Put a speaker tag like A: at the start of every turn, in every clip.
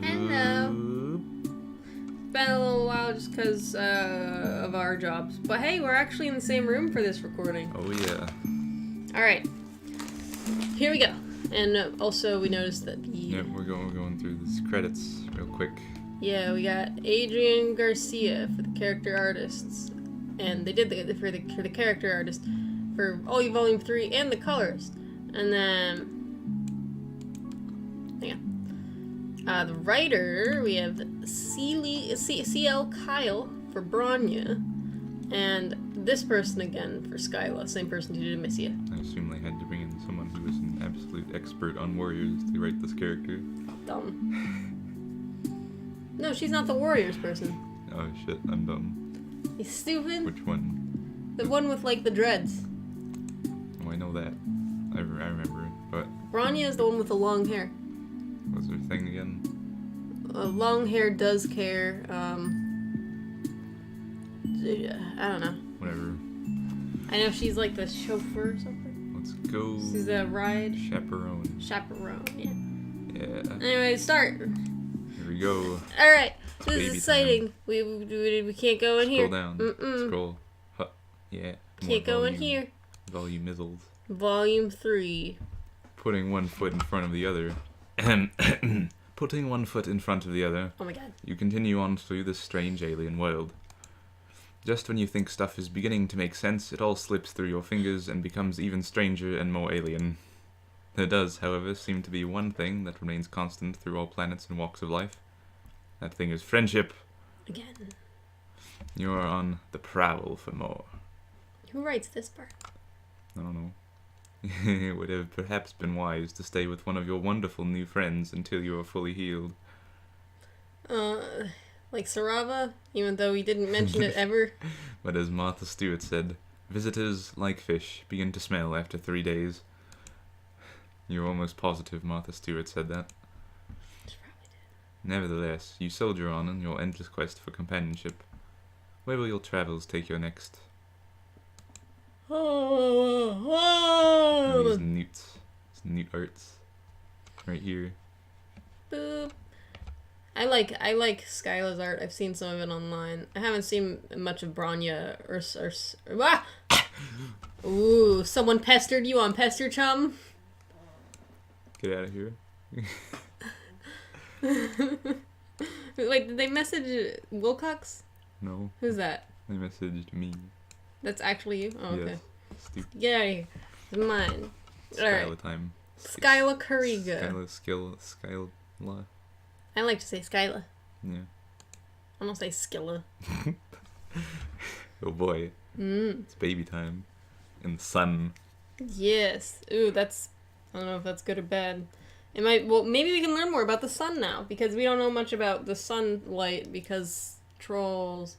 A: Hello. Been a little while just because of our jobs. But hey, we're actually in the same room for this recording.
B: Oh, yeah.
A: Alright. Here we go. And also, we noticed that
B: Yep, we're going through these credits real quick.
A: Yeah, we got Adrian Garcia for the character artists. And they did for the character artist for Volume 3 and the colorist. And then... the writer, we have C.L. Kyle for Bronya, and this person again for Skylla, same person who did Amicia.
B: I assume they had to bring in someone who was an absolute expert on warriors to write this character.
A: Dumb. No, she's not the warriors person.
B: Oh shit, I'm dumb.
A: You stupid?
B: Which one?
A: The one with, like, the dreads.
B: Oh, I know that. I remember, but...
A: Bronya is the one with the long hair.
B: What's her thing again?
A: Long hair does care, I don't know.
B: Whatever.
A: I know she's like the chauffeur or something.
B: Let's go.
A: She's a ride.
B: Chaperone.
A: Chaperone, yeah.
B: Yeah.
A: Anyway, start.
B: Here we go.
A: Alright, this
B: Baby
A: is exciting.
B: time.
A: We can't go in here.
B: Scroll down.
A: Mm-mm.
B: Scroll. Huh. Yeah.
A: Can't go in here.
B: Volume mizzles.
A: Volume 3.
B: Putting one foot in front of the other. Putting one foot in front of the other.
A: Oh my god.
B: You continue on through this strange alien world. Just when you think stuff is beginning to make sense, it all slips through your fingers and becomes even stranger and more alien. There does, however, seem to be one thing that remains constant through all planets and walks of life. That thing is friendship.
A: Again.
B: You are on the prowl for more.
A: Who writes this part?
B: I don't know. It would have perhaps been wise to stay with one of your wonderful new friends until you are fully healed.
A: Like Sarava? Even though he didn't mention it ever?
B: But as Martha Stewart said, visitors, like fish, begin to smell after 3 days. You're almost positive Martha Stewart said that.
A: She probably did.
B: Nevertheless, you soldier on in your endless quest for companionship. Where will your travels take you next? These newts. It's newt arts. Right here.
A: Boop. I like Skyla's art. I've seen some of it online. I haven't seen much of Bronya ah! Ooh, someone pestered you on Pester Chum?
B: Get out of here.
A: Wait, did they message Wilcox?
B: No.
A: Who's that?
B: They messaged me.
A: That's actually you? Oh, okay.
B: Yes. Stupid.
A: Get out of here. It's mine.
B: Skylla
A: Alright.
B: time.
A: Skylla Kariga.
B: Skylla.
A: I like to say Skylla.
B: Yeah.
A: I don't say Skylla.
B: Oh boy. It's baby time. In the sun.
A: Yes. Ooh, that's... I don't know if that's good or bad. It might... Well, maybe we can learn more about the sun now, because we don't know much about the sunlight, because trolls...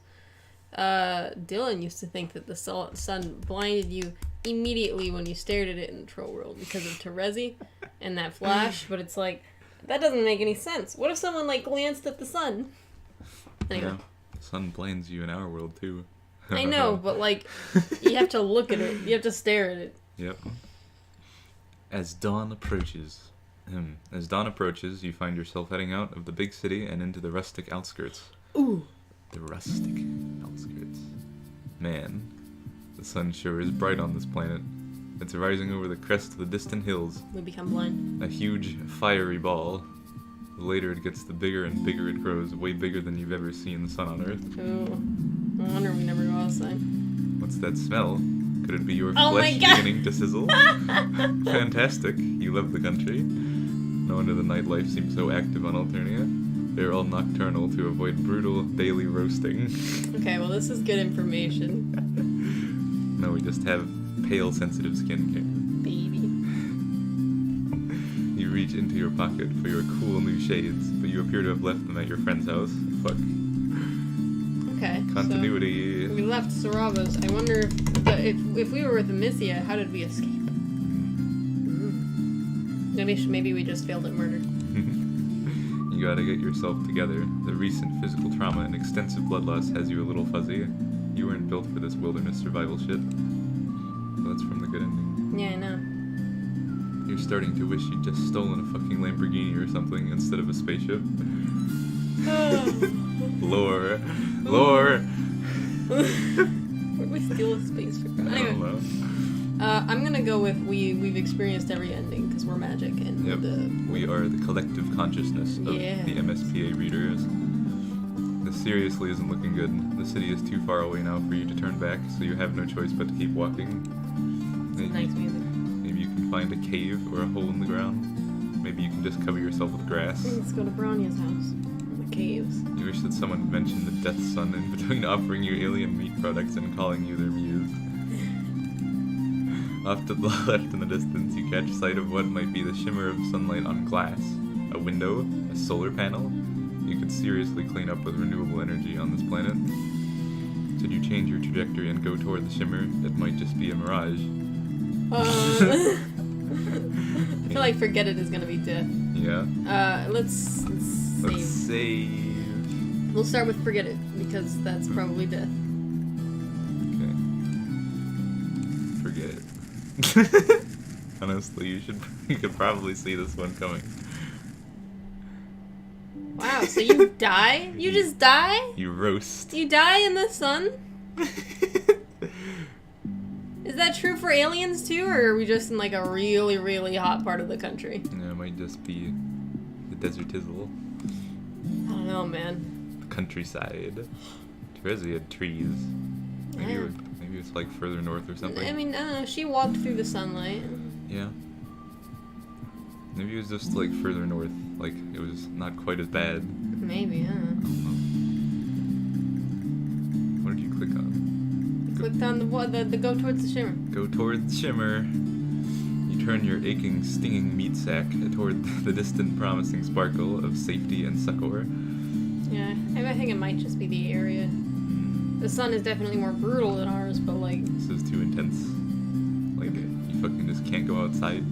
A: Dylan used to think that the sun blinded you immediately when you stared at it in the troll world because of Terezi and that flash, but it's like, that doesn't make any sense. What if someone, like, glanced at the sun? Anyway.
B: Yeah. The sun blinds you in our world, too.
A: I know, but, like, you have to look at it. You have to stare at it.
B: Yep. As dawn approaches, you find yourself heading out of the big city and into the rustic outskirts.
A: Ooh.
B: The rustic outskirts. Man, the sun sure is bright on this planet. It's rising over the crest of the distant hills.
A: We become blind.
B: A huge, fiery ball. The later it gets, the bigger and bigger it grows, way bigger than you've ever seen the sun on Earth.
A: Ooh. No wonder we never go outside.
B: What's that smell? Could it be your
A: Oh
B: flesh
A: my God.
B: beginning to sizzle? Fantastic. You love the country. No wonder the nightlife seems so active on Alternia. They're all nocturnal to avoid brutal daily roasting.
A: Okay, well, this is good information.
B: No, we just have pale, sensitive skincare.
A: Baby.
B: You reach into your pocket for your cool new shades, but you appear to have left them at your friend's house. Fuck.
A: Okay.
B: Continuity.
A: So we left Sarava's. I wonder if we were with Amicia, how did we escape? Maybe we just failed at murder.
B: You gotta get yourself together. The recent physical trauma and extensive blood loss has you a little fuzzy. You weren't built for this wilderness survival shit. So that's from the good ending.
A: Yeah, I know.
B: You're starting to wish you'd just stolen a fucking Lamborghini or something instead of a spaceship. Lore. Lore.
A: Where'd we steal a space for?
B: I don't
A: Anyway,
B: know.
A: I'm gonna go with we've experienced every ending because we're magic and
B: Yep. We are the collective consciousness of
A: Yeah.
B: the MSPA readers. This seriously isn't looking good. The city is too far away now for you to turn back, so you have no choice but to keep walking.
A: nice music.
B: Maybe you can find a cave or a hole in the ground. Maybe you can just cover yourself with grass.
A: Let's go to Brownia's house. In the caves.
B: You wish that someone had mentioned the Death Sun in between offering you alien meat products and calling you their muse. Off to the left in the distance, you catch sight of what might be the shimmer of sunlight on glass. A window, a solar panel. You could seriously clean up with renewable energy on this planet. Should you change your trajectory and go toward the shimmer, it might just be a mirage.
A: I feel like forget it is gonna be death.
B: Yeah.
A: Let's
B: Let's
A: save.
B: save.
A: We'll start with forget it because that's probably death.
B: Okay. Forget it. Honestly, you could probably see this one coming.
A: Wow, so you die? You just die?
B: You roast.
A: You die in the sun? Is that true for aliens too, or are we just in like a really, really hot part of the country?
B: Yeah, it might just be the desert tizzle.
A: I don't know, man.
B: The countryside. Teresa had trees. Maybe,
A: Yeah.
B: maybe it's like further north or something.
A: I mean, I don't know. She walked through the sunlight.
B: Yeah. Maybe it was just like further north. Like it was not quite as bad.
A: Maybe, huh?
B: I don't know. What did you click on?
A: Clicked on the go towards the shimmer.
B: Go toward the shimmer. You turn your aching, stinging meat sack toward the distant, promising sparkle of safety and succor.
A: Yeah, I think it might just be the area. The sun is definitely more brutal than ours, but like...
B: This is too intense. Like, you fucking just can't go outside.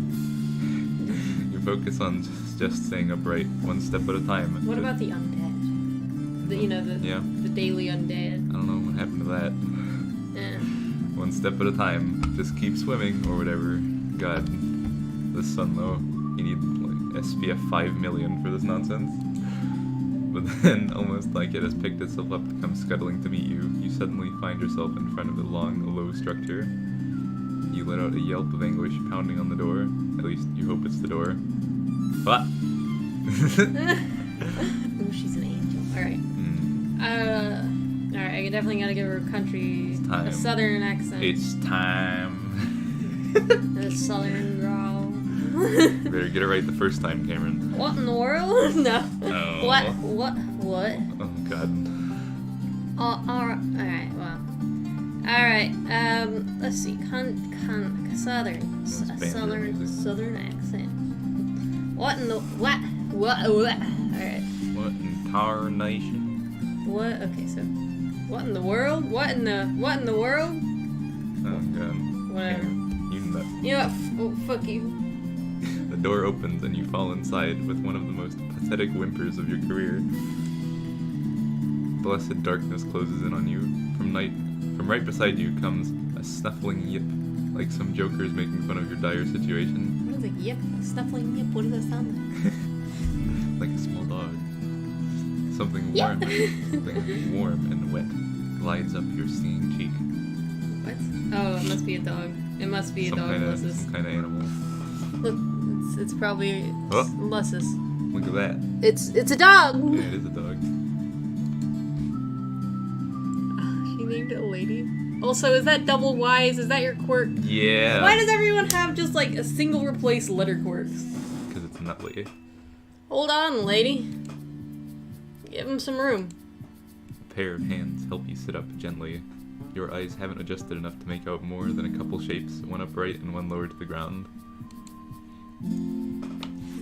B: You focus on just staying upright, one step at a time.
A: What about the undead? The daily undead.
B: I don't know what happened to that.
A: Yeah.
B: One step at a time. Just keep swimming, or whatever. God. This sun, though. You need, like, SPF 5 million for this nonsense. But then, almost like it has picked itself up to come scuttling to meet you, you suddenly find yourself in front of a long, low structure. You let out a yelp of anguish pounding on the door. At least, you hope it's the door. What?
A: Ooh, she's an angel. Alright. Alright, I definitely gotta give her country
B: time.
A: a southern accent.
B: It's time.
A: A southern drawl.
B: Better get it right the first time, Cameron.
A: What in the world? No.
B: Oh.
A: What?
B: Oh, God.
A: Oh, alright, well. Alright, let's see. Southern accent. What in the, what? Alright.
B: What in tarnation?
A: What? Okay, so, what in the world? What in the world?
B: Oh, God.
A: Whatever.
B: You nut.
A: You know what? Fuck you.
B: The door opens and you fall inside with one of the most pathetic whimpers of your career. Blessed darkness closes in on you. From right beside you comes a snuffling yip, like some joker is making fun of your dire situation.
A: What is a yip? A snuffling yip? What does that sound like?
B: Like a small dog. Something
A: Yep.
B: warm and wet glides up your stinging cheek.
A: What? Oh, it must be a dog. It must be a dog.
B: Some kind of animal.
A: Look, it's probably Lussus.
B: Look at that.
A: It's a dog.
B: Yeah, it is a dog.
A: She named it a lady. Also, is that double Y's? Is that your quirk?
B: Yeah.
A: Why does everyone have just like a single replace letter quirks?
B: Because it's nutly.
A: Hold on, lady. Give him some room.
B: A pair of hands help you sit up gently. Your eyes haven't adjusted enough to make out more than a couple shapes, one upright and one lower to the ground.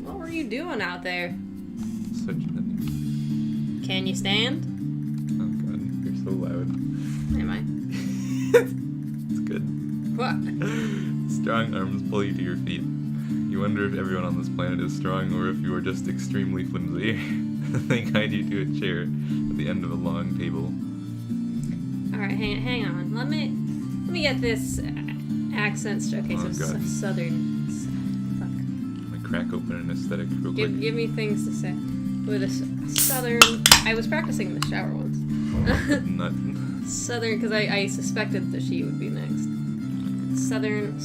A: What were you doing out there?
B: Such an...
A: Can you stand?
B: Oh, God. You're so loud.
A: Am I?
B: It's good.
A: What?
B: Strong arms pull you to your feet. You wonder if everyone on this planet is strong or if you are just extremely flimsy. They guide you to a chair at the end of a long table.
A: Alright, hang on. Let me get this accent straight. Okay,
B: Oh,
A: so
B: God.
A: southern. Fuck.
B: I crack open an aesthetic real quick.
A: Give me things to say. with a southern. I was practicing in the shower once.
B: Nothin.
A: Southern, because I suspected that she would be next. Southern.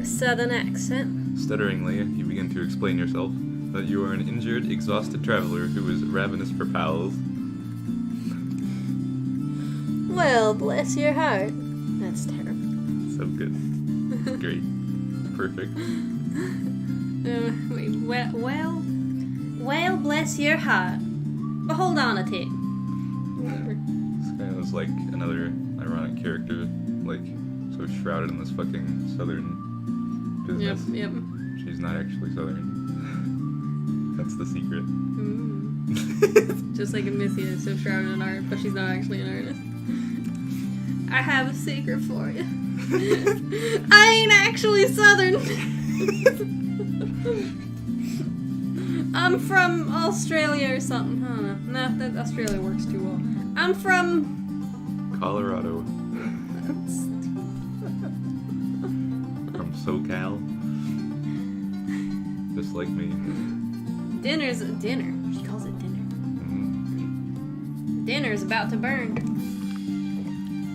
A: Southern accent.
B: Stutteringly, you begin to explain yourself, that you are an injured, exhausted traveler who is ravenous for pals.
A: Well, bless your heart. That's terrible.
B: So good. Great. Perfect.
A: Wait, well, bless your heart. But hold on a tick. Whatever.
B: Skylla's like another ironic character, like, so shrouded in this fucking southern business.
A: Yep.
B: She's not actually southern. That's the secret.
A: Just like Missy is so shrouded in art, but she's not actually an artist. I have a secret for you. I ain't actually southern. I'm from Australia or something. I don't know. No, that Australia works too well. I'm from
B: Colorado. From SoCal. Just like me.
A: Dinner's dinner. She calls it dinner. Dinner's about to burn.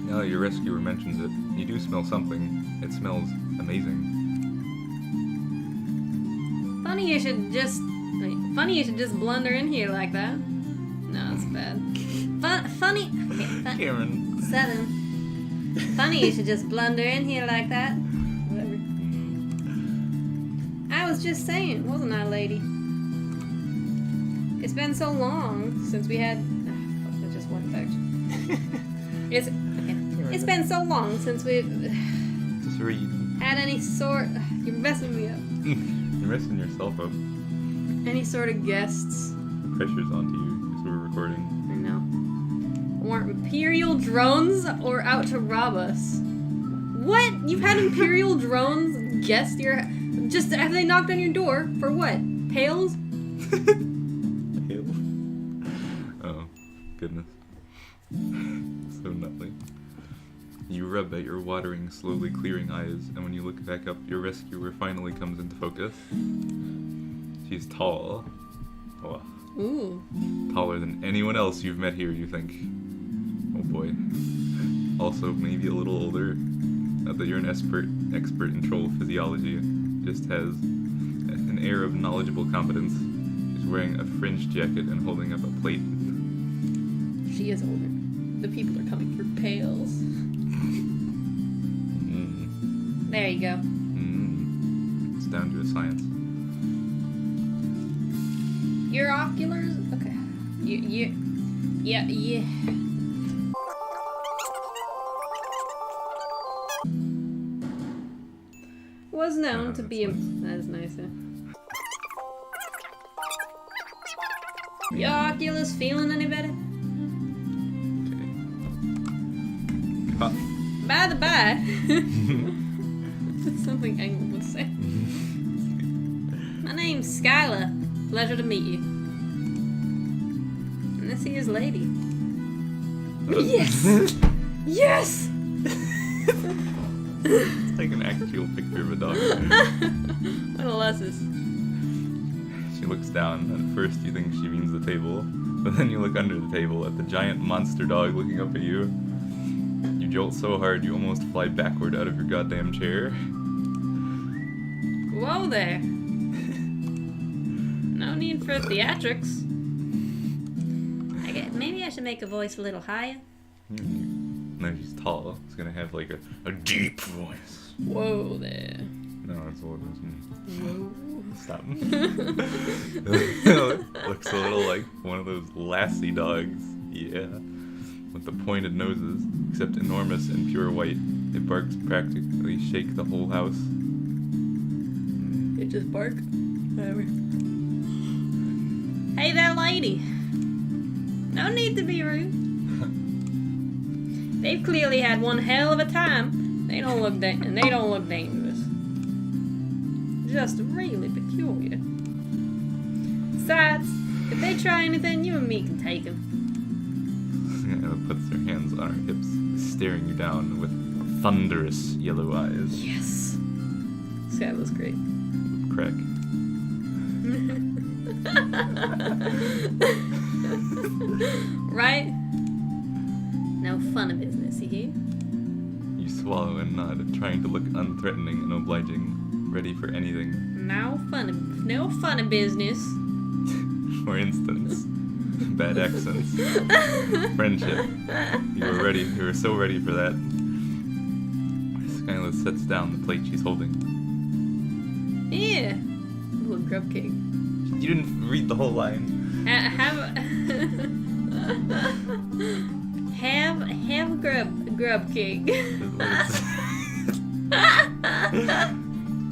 B: Now that your rescuer mentions it, you do smell something. It smells amazing.
A: Funny you should just blunder in here like that. No, that's bad. Funny. Okay,
B: Karen.
A: Southern. Funny you should just blunder in here like that. Whatever. I was just saying, wasn't I, lady? It's been so long since we had. That just went back. It's been so long since we've
B: Just read.
A: had any sort. You're messing me up.
B: You're messing yourself up.
A: Any sort of guests.
B: The pressure's onto you because we're recording.
A: I know. Weren't Imperial drones or out to rob us? What? You've had Imperial drones guest your. Just have they knocked on your door? For what? Pails?
B: Oh, goodness. So nothing. You rub at your watering, slowly clearing eyes, and when you look back up, your rescuer finally comes into focus. She's tall. Oh,
A: Ooh.
B: taller than anyone else you've met here, you think. Oh boy. Also, maybe a little older. Not that you're an expert in troll physiology. Just has an air of knowledgeable competence. She's wearing a fringed jacket and holding up a plate.
A: She is older. The people are coming for pails. There you go.
B: It's down to a science.
A: Your oculars? Okay. Yeah. Was known to be a. That is nice, huh? Your Oculus feeling any better?
B: Okay.
A: By the by. That's something Engel would say. My name's Skylla. Pleasure to meet you. And this here's lady. Yes! Yes!
B: It's like an actual picture of a dog.
A: What a lesson.
B: She looks down, and at first you think she means the table, but then you look under the table at the giant monster dog looking up at you. You jolt so hard you almost fly backward out of your goddamn chair.
A: Whoa there. No need for theatrics. Maybe I should make a voice a little higher.
B: No, she's tall. It's gonna have like a deep voice.
A: Whoa there.
B: No, that's what it is.
A: Whoa.
B: Stop. Looks a little like one of those lassie dogs. Yeah. With the pointed noses, except enormous and pure white. It barks practically shake the whole house.
A: It just bark. Whatever. Hey there, lady. No need to be rude. They've clearly had one hell of a time. They don't look dangerous. Just really peculiar. Besides, if they try anything, you and me can take them.
B: Anna puts her hands on her hips. staring you down with thunderous yellow eyes.
A: Yes. Skylla's great.
B: Crack.
A: Right? No fun of business, you hear?
B: You swallow and nod, trying to look unthreatening and obliging, ready for anything.
A: No fun of business.
B: For instance, bad accents, friendship. You were so ready for that. Skylla sets down the plate she's holding.
A: Yeah. Ooh, a grub cake.
B: You didn't read the whole line.
A: Have grub cake.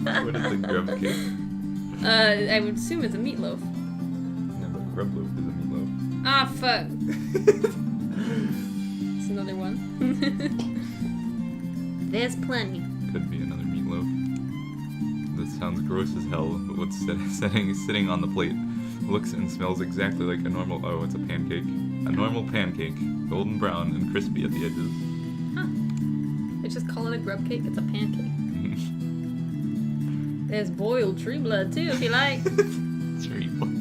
B: What is a grub cake?
A: I would assume it's a meatloaf.
B: No, but grub loaf is a meatloaf.
A: Ah, fuck. It's another one. There's plenty.
B: Could be another meatloaf. This sounds gross as hell, but what's sitting on the plate looks and smells exactly like a normal... Oh, it's a pancake. A normal pancake. Golden brown and crispy at the edges.
A: Huh. It's just call it a grub cake. It's a pancake. There's boiled tree blood, too, if you like.
B: Tree blood.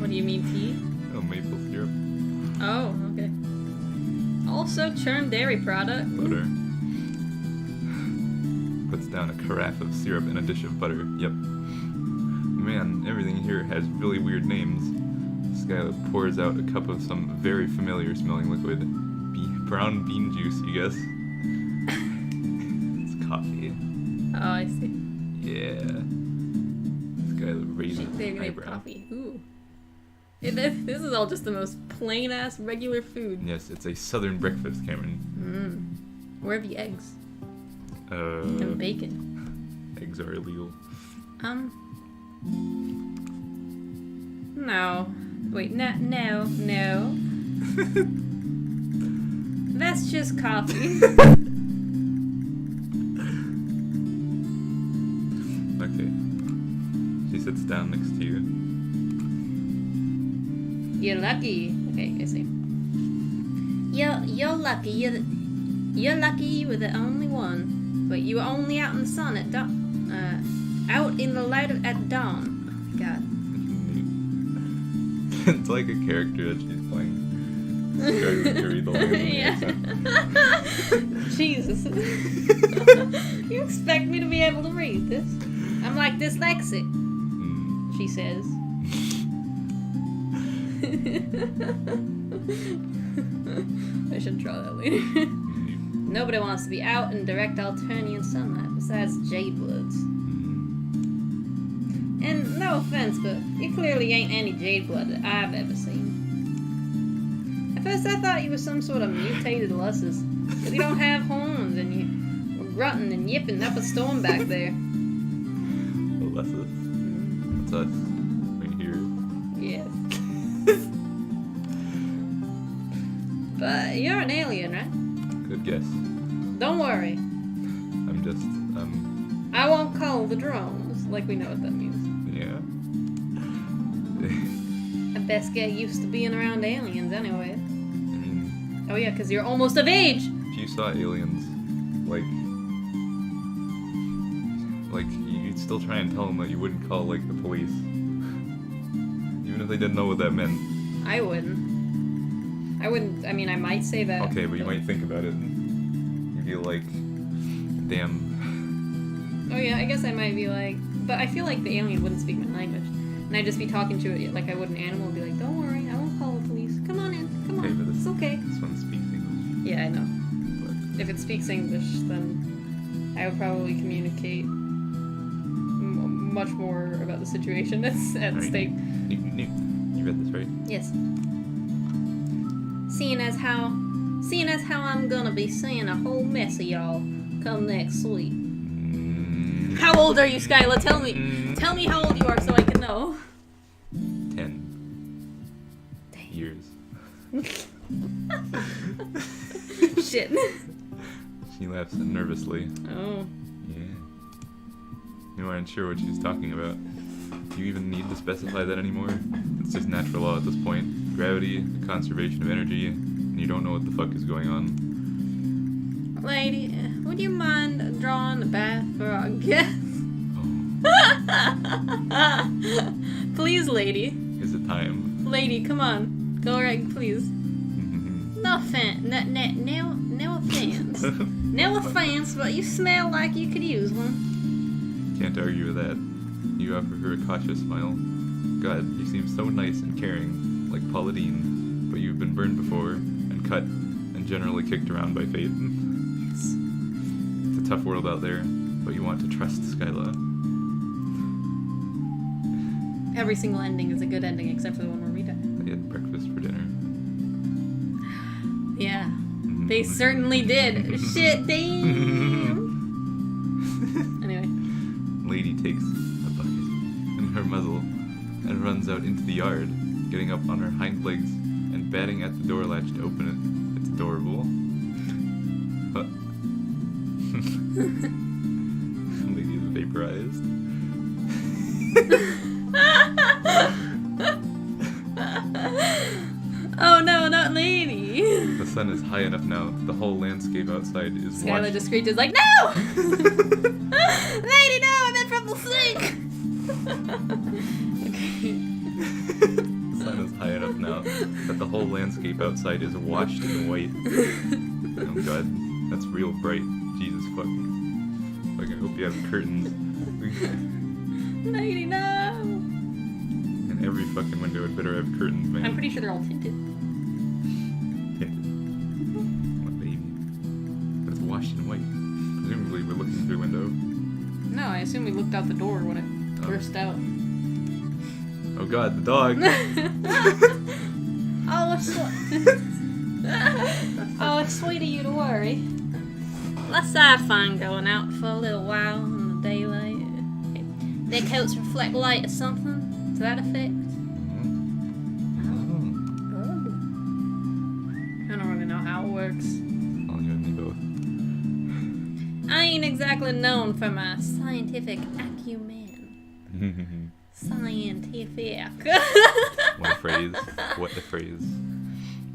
A: What do you mean, tea?
B: Oh, maple syrup.
A: Oh, okay. Also, churned dairy product.
B: Butter. Puts down a carafe of syrup and a dish of butter. Yep. Man, everything here has really weird names. Skylla pours out a cup of some very familiar smelling liquid. Brown bean juice, you guess. It's coffee.
A: Oh, I see.
B: Yeah. Skylla raises an
A: They're gonna have
B: eyebrow.
A: coffee. Ooh. This is all just the most plain-ass regular food.
B: Yes, it's a southern breakfast, Cameron.
A: Where have the eggs? And bacon.
B: Eggs are illegal.
A: No. Wait, no. That's just coffee.
B: Okay. She sits down next to you.
A: You're lucky. Okay, I see. You're lucky. You're lucky you were the only one. But you were only out in the sun at dawn. Out in the light at dawn. Oh my god.
B: It's like a character that she's playing. Struggling to read the language.
A: Jesus. You expect me to be able to read this? I'm like dyslexic, she says. I should draw that later. Nobody wants to be out in direct Alternian sunlight besides Jadebloods. And no offense, but you clearly ain't any Jadeblood that I've ever seen. At first I thought you were some sort of mutated Lussus, because you don't have horns and you were grunting and yipping up a storm back there.
B: Lussus? That's us. Right here.
A: Yes. But you're an alien, right?
B: Good guess.
A: Don't worry.
B: I'm just,
A: I won't call the drones, like we know what that means.
B: yeah.
A: I best get used to being around aliens anyway.
B: I mean,
A: Oh yeah, because you're almost of age!
B: if you saw aliens, you'd still try and tell them that you wouldn't call, the police. Even if they didn't know what that meant.
A: I wouldn't. I mean, I might say that.
B: Okay, but you might think about it. You'd be like, damn.
A: Oh yeah, I guess I might be like... But I feel like the alien wouldn't speak my language. And I'd just be talking to it like I would an animal and be like, don't worry, I won't call the police. Come on in, come
B: Okay,
A: on,
B: but
A: it's okay.
B: This one speaks English.
A: Yeah, I know.
B: But
A: If it speaks English, then I would probably communicate much more about the situation that's at
B: Right.
A: stake.
B: You read this, right?
A: Yes. Seeing as how I'm gonna be seeing a whole mess of y'all come next week. How old are you, Skylla? Tell me. Tell me how old you are so I can know.
B: 10 years.
A: Shit.
B: She laughs nervously.
A: Oh.
B: Yeah. You aren't sure what she's talking about. Do you even need to specify that anymore? It's just natural law at this point. gravity, the conservation of energy, and you don't know what the fuck is going on.
A: Lady, would you mind drawing the bath for our guest?
B: Oh.
A: Please, lady.
B: Is it time?
A: Lady, come on. Go right, please. No offense. No offense. No offense, but you smell like you could use one.
B: Can't argue with that. You offer her a cautious smile. God, you seem so nice and caring, like Paula Deen, but you've been burned before, and cut, and generally kicked around by fate. It's a tough world out there, but you want to trust Skylla.
A: Every single ending is a good ending, except for the one where we die.
B: They had breakfast for dinner.
A: Yeah, they certainly did. Shit, damn. Anyway.
B: Lady takes a bucket in her muzzle and runs out into the yard, getting up on her hind legs and batting at the door latch to open it. It's adorable. Lady is vaporized.
A: Oh no, not lady.
B: The sun is high enough now that the whole landscape outside is
A: Skylla just screeches like, no! Lady, no, I meant from the sink! Okay.
B: The sun is high enough now that the whole landscape outside is washed in white. Oh god, that's real bright. Jesus fuck. Like, I hope you have curtains.
A: Lady, no!
B: And every fucking window had better have curtains, man.
A: I'm pretty sure they're all tinted.
B: What baby? But it's washed in white. Presumably we're looking through a window.
A: No, I assume we looked out the door when it burst out.
B: Oh god, the dog!
A: Oh, it's sweet of you to worry. Let's have fun going out for a little while in the daylight. Their coats reflect light or something to that effect. I don't really know how it works.
B: I'll give me both.
A: I ain't exactly known for my scientific acumen. Scientific.
B: What a phrase. What a phrase.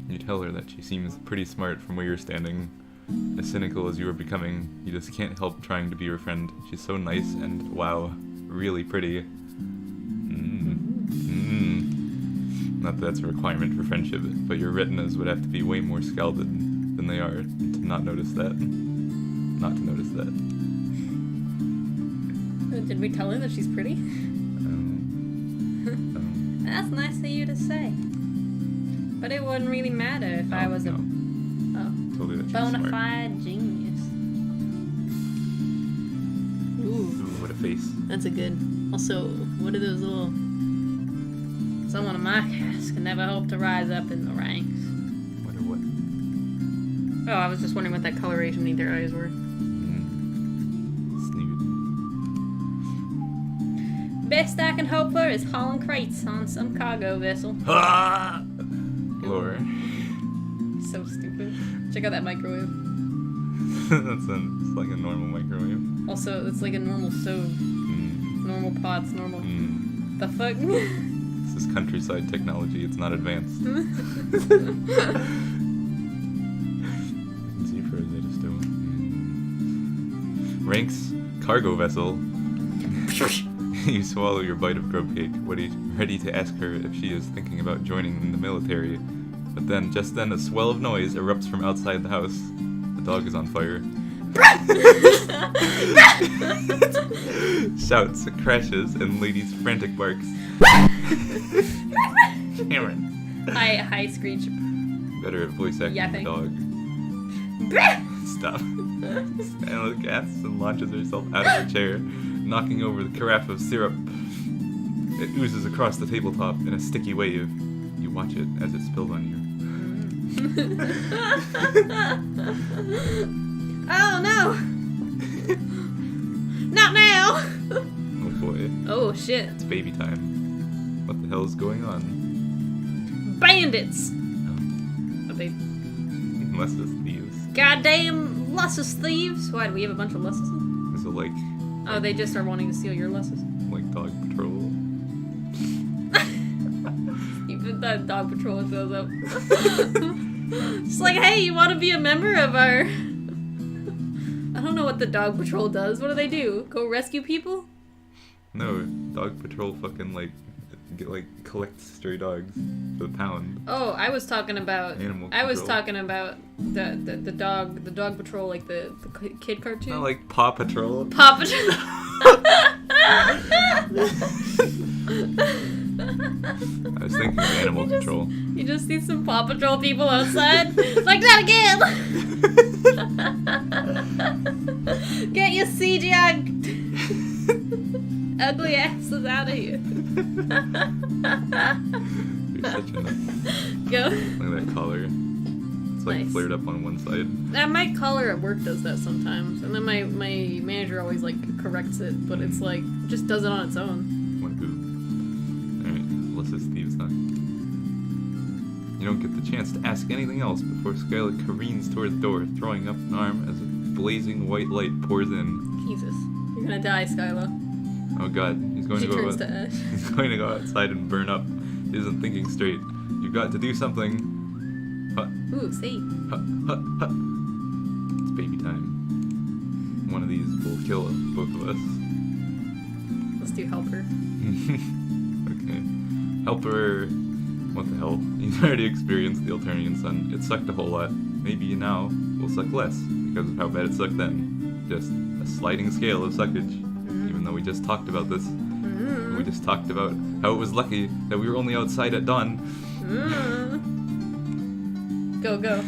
B: You tell her that she seems pretty smart from where you're standing. As cynical as you are becoming, you just can't help trying to be her friend. She's so nice and, wow, really pretty. Not that that's a requirement for friendship, but your retinas would have to be way more scalded than they are to not notice that. Not to notice that.
A: Did we tell her that she's pretty? That's nice of you to say. But it wouldn't really matter if I was a
B: Told her that she's
A: bona
B: smart.
A: fide genius. Ooh,
B: Ooh, what a face.
A: that's a good. Also, what are those little... Someone of my caste can never hope to rise up in the ranks.
B: What a what?
A: Oh, I was just wondering what that coloration beneath their eyes were.
B: Snoot.
A: Best I can hope for is hauling crates on some cargo vessel.
B: Ah! Lore.
A: So stupid. Check out that microwave.
B: It's like a normal microwave.
A: Also, it's like a normal stove. Normal pots, normal... The fuck?
B: This is countryside technology, it's not advanced. Ranks, cargo vessel. You swallow your bite of grub cake, ready to ask her if she is thinking about joining the military. But then, just then, a swell of noise erupts from outside the house. The dog is on fire. Shouts, crashes, and lady's frantic barks. Cameron.
A: High screech.
B: Better at voice acting
A: Yapping.
B: the dog. Stop. Skylla gasps and launches herself out of her chair, knocking over the carafe of syrup. It oozes across the tabletop in a sticky wave. You watch it as it spills on you.
A: Oh no! Not now!
B: Oh boy.
A: Oh shit.
B: It's baby time. What the hell is going on?
A: Bandits!
B: Oh.
A: Are they
B: Luscious thieves.
A: goddamn Lussus thieves? Why, do we have a bunch of Lussuses?
B: Is it like
A: Oh, they just are wanting to steal your Lussus.
B: dog patrol?
A: Stupid. that dog patrol shows up. It's like, hey, you want to be a member of our... I don't know what the dog patrol does. What do they do? Go rescue people?
B: No, dog patrol fucking collect stray dogs for the pound.
A: Oh, I was talking about...
B: Animal
A: I was
B: control.
A: talking about the dog patrol, like the kid cartoon.
B: Not like Paw Patrol.
A: Paw Patrol.
B: I was thinking of animal control.
A: You just see some Paw Patrol people outside. Like that again! Get your CGI ugly asses out of here.
B: You're such a nut.
A: Go.
B: Look at that collar. It's like
A: Nice.
B: flared up on one side.
A: My collar at work does that sometimes. And then my manager always like corrects it, but it's like, just does it on its own.
B: One poop. Alright, Alyssa's thieves, huh? You don't get the chance to ask anything else before Skylla careens toward the door, throwing up an arm as a blazing white light pours in.
A: Jesus. You're gonna die, Skylla.
B: Oh god, he's going
A: She
B: to go
A: turns to ash.
B: he's going to go outside and burn up. He isn't thinking straight. You've got to do something. Hut,
A: Ooh, see.
B: hut, hut, hut. It's baby time. One of these will kill both of us.
A: Let's do helper.
B: Okay. Helper. What the hell? You've already experienced the Alternian sun. It sucked a whole lot. Maybe you now will suck less because of how bad it sucked then. Just a sliding scale of suckage. Even though we just talked about this. We just talked about how it was lucky that we were only outside at dawn.
A: Go, go.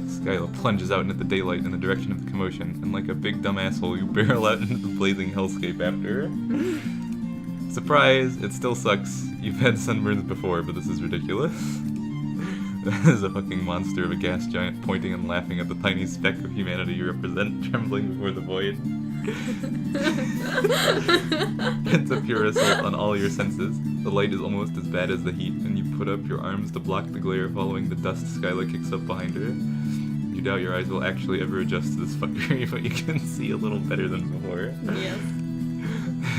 B: Skylla plunges out into the daylight in the direction of the commotion, and like a big dumb asshole, you barrel out into the blazing hellscape after her. Surprise! It still sucks. You've had sunburns before, but this is ridiculous. That is a fucking monster of a gas giant pointing and laughing at the tiny speck of humanity you represent, trembling before the void. It's a pure assault on all your senses. The light is almost as bad as the heat, and you put up your arms to block the glare following the dust Skylla kicks up behind her. You doubt your eyes will actually ever adjust to this fuckery, but you can see a little better than before.
A: Yes.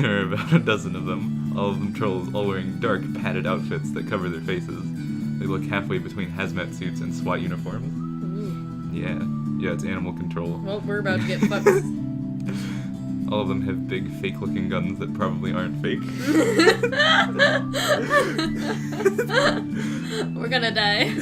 B: There are about a dozen of them, all of them trolls, all wearing dark, padded outfits that cover their faces. They look halfway between hazmat suits and SWAT uniforms.
A: Ooh.
B: Yeah, it's animal control.
A: Well, we're about to get fucked.
B: All of them have big, fake-looking guns that probably aren't fake.
A: We're gonna die.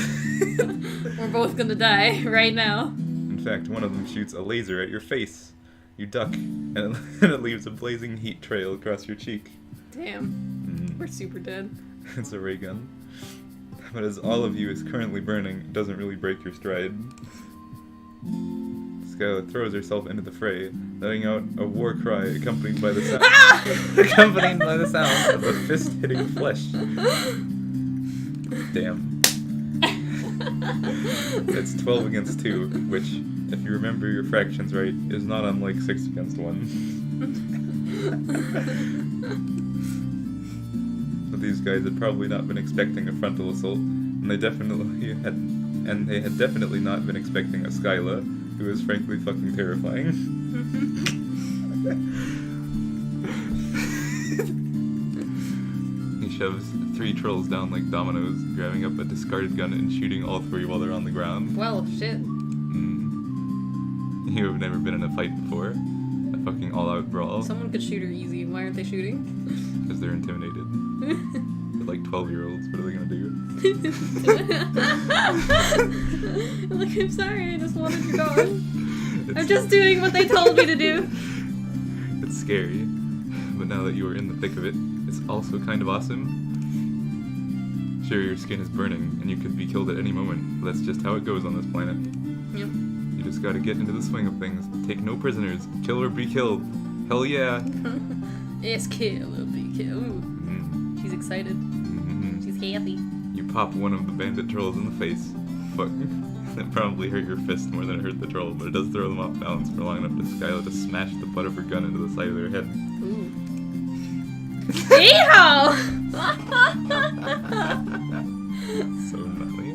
A: We're both gonna die right now.
B: In fact, one of them shoots a laser at your face. You duck, and it leaves a blazing heat trail across your cheek.
A: Damn. We're super dead.
B: It's a ray gun. But as all of you is currently burning, it doesn't really break your stride. Skylla throws herself into the fray, letting out a war cry accompanied by the sound of a fist hitting flesh. Damn. It's 12 against 2, which, if you remember your fractions right, is not unlike 6 against 1. But these guys had probably not been expecting a frontal assault, and they had definitely not been expecting a Skylla, who is frankly fucking terrifying. He shoves 3 trolls down like dominoes, grabbing up a discarded gun and shooting all 3 while they're on the ground.
A: Well, shit.
B: You have never been in a fight before. A fucking all-out brawl.
A: Someone could shoot her easy. Why aren't they shooting?
B: Because they're intimidated. They're like 12-year-olds. What are they gonna do?
A: Like, I'm sorry, I just wanted you gone. I'm just doing what they told me to do.
B: It's scary. But now that you are in the thick of it, it's also kind of awesome. Sure, your skin is burning, and you could be killed at any moment, but that's just how it goes on this planet.
A: Yep.
B: You just gotta get into the swing of things. Take no prisoners. Kill or be killed. Hell yeah.
A: Yes, kill or be killed. She's excited. She's happy.
B: You pop one of the bandit trolls in the face. Fuck. It probably hurt your fist more than it hurt the troll, but it does throw them off balance for long enough for Skylla to smash the butt of her gun into the side of their head.
A: Ooh. Yeehaw!
B: So nutty.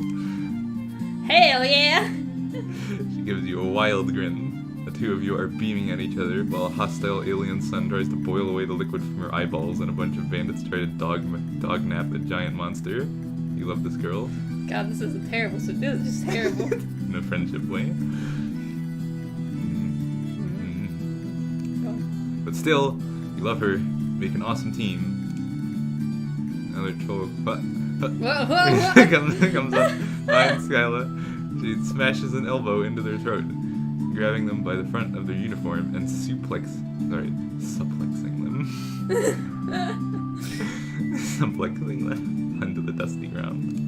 A: Hell yeah!
B: She gives you a wild grin, a two of you are beaming at each other while a hostile alien sun tries to boil away the liquid from her eyeballs and a bunch of bandits try to dog nap a giant monster. You love this girl?
A: God, this isn't terrible, so this is just terrible.
B: In a friendship way. But still, you love her. Make an awesome team. Another troll. What?
A: Whoa.
B: comes up behind Skylla. She smashes an elbow into their throat, grabbing them by the front of their uniform and suplexing them. Suplexing them onto the dusty ground.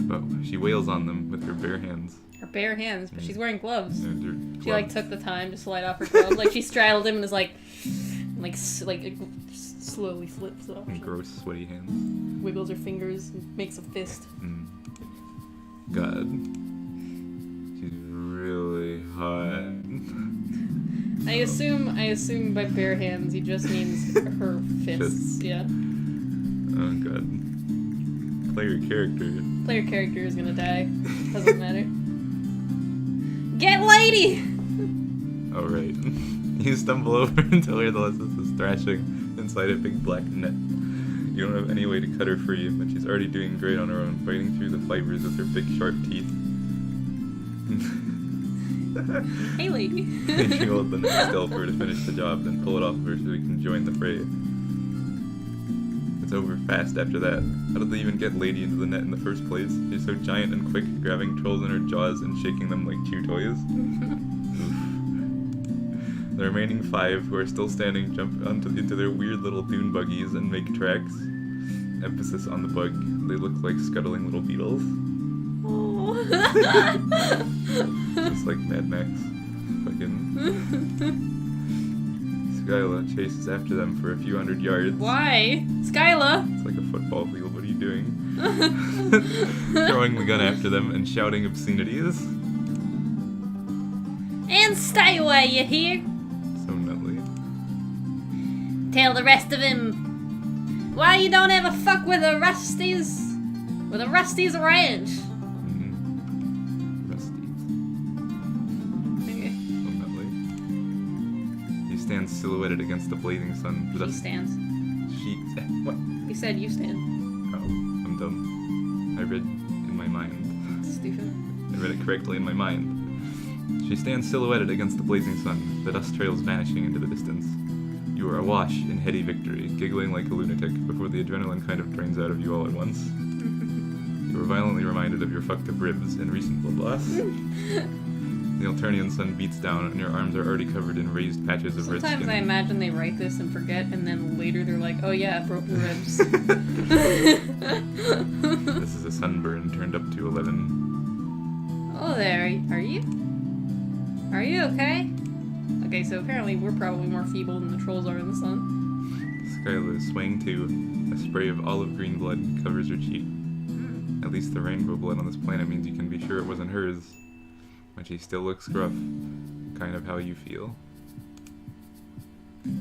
B: But she wails on them with her bare hands.
A: Her bare hands, but she's wearing gloves.
B: She
A: She took the time to slide off her glove. She straddled him and is it slowly flips off.
B: And gross, sweaty hands.
A: Wiggles her fingers and makes a fist.
B: God. She's really hot.
A: I assume by bare hands he just means her fists. Yeah.
B: Oh God. Player character.
A: Player character is gonna die. Doesn't matter. Get lady!
B: Oh right. You stumble over until Ardalessus is thrashing inside a big black net. You don't have any way to cut her free, but she's already doing great on her own, fighting through the fibers with her big sharp teeth.
A: Hey lady.
B: She will the next Stelfer to finish the job, then pull it off of her so we can join the fray. It's over fast after that. How did they even get Lady into the net in the first place? She's so giant and quick, grabbing trolls in her jaws and shaking them like chew toys. The remaining 5 who are still standing jump into their weird little dune buggies and make tracks. Emphasis on the bug. They look like scuttling little beetles. Just like Mad Max. Fucking. Skylla chases after them for a few hundred yards.
A: Why? Skylla!
B: It's like a football field. What are you doing? Throwing the gun after them and shouting obscenities.
A: And stay away, you hear?
B: So nuttly.
A: Tell the rest of him why you don't ever fuck with the Rusties. With the Rusties Ranch.
B: Rusties. So nuttly. He stands silhouetted against the blazing sun.
A: She stands.
B: What?
A: You said you stand.
B: Oh, I'm dumb. I read in my mind.
A: Stupid.
B: I read it correctly in my mind. She stands silhouetted against the blazing sun, the dust trails vanishing into the distance. You are awash in heady victory, giggling like a lunatic before the adrenaline kind of drains out of you all at once. You are violently reminded of your fucked up ribs and recent blood loss. The Alternian sun beats down and your arms are already covered in raised patches of red skin.
A: Sometimes I imagine they write this and forget, and then later they're like, oh yeah, broken ribs.
B: This is a sunburn turned up to 11.
A: Oh there, are you? Are you okay? Okay, so apparently we're probably more feeble than the trolls are in the sun.
B: Skylla is swaying too. A spray of olive green blood covers her cheek. At least the rainbow blood on this planet means you can be sure it wasn't hers. But she still looks gruff. Kind of how you feel.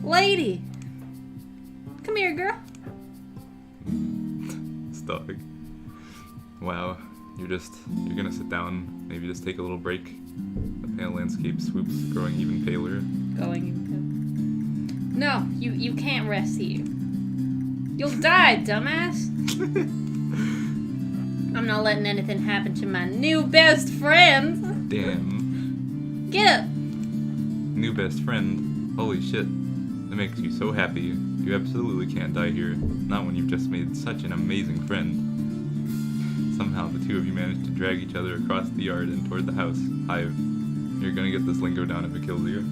A: Lady! Come here, girl.
B: This dog. Wow. You're gonna sit down, maybe just take a little break. The pale landscape swoops, growing even paler.
A: No, you can't rest here. You'll die, dumbass. I'm not letting anything happen to my new best friend.
B: Damn.
A: Get up.
B: New best friend? Holy shit. That makes you so happy. You absolutely can't die here. Not when you've just made such an amazing friend. Somehow the two of you manage to drag each other across the yard and toward the house. Hive. You're gonna get this lingo down if it kills you.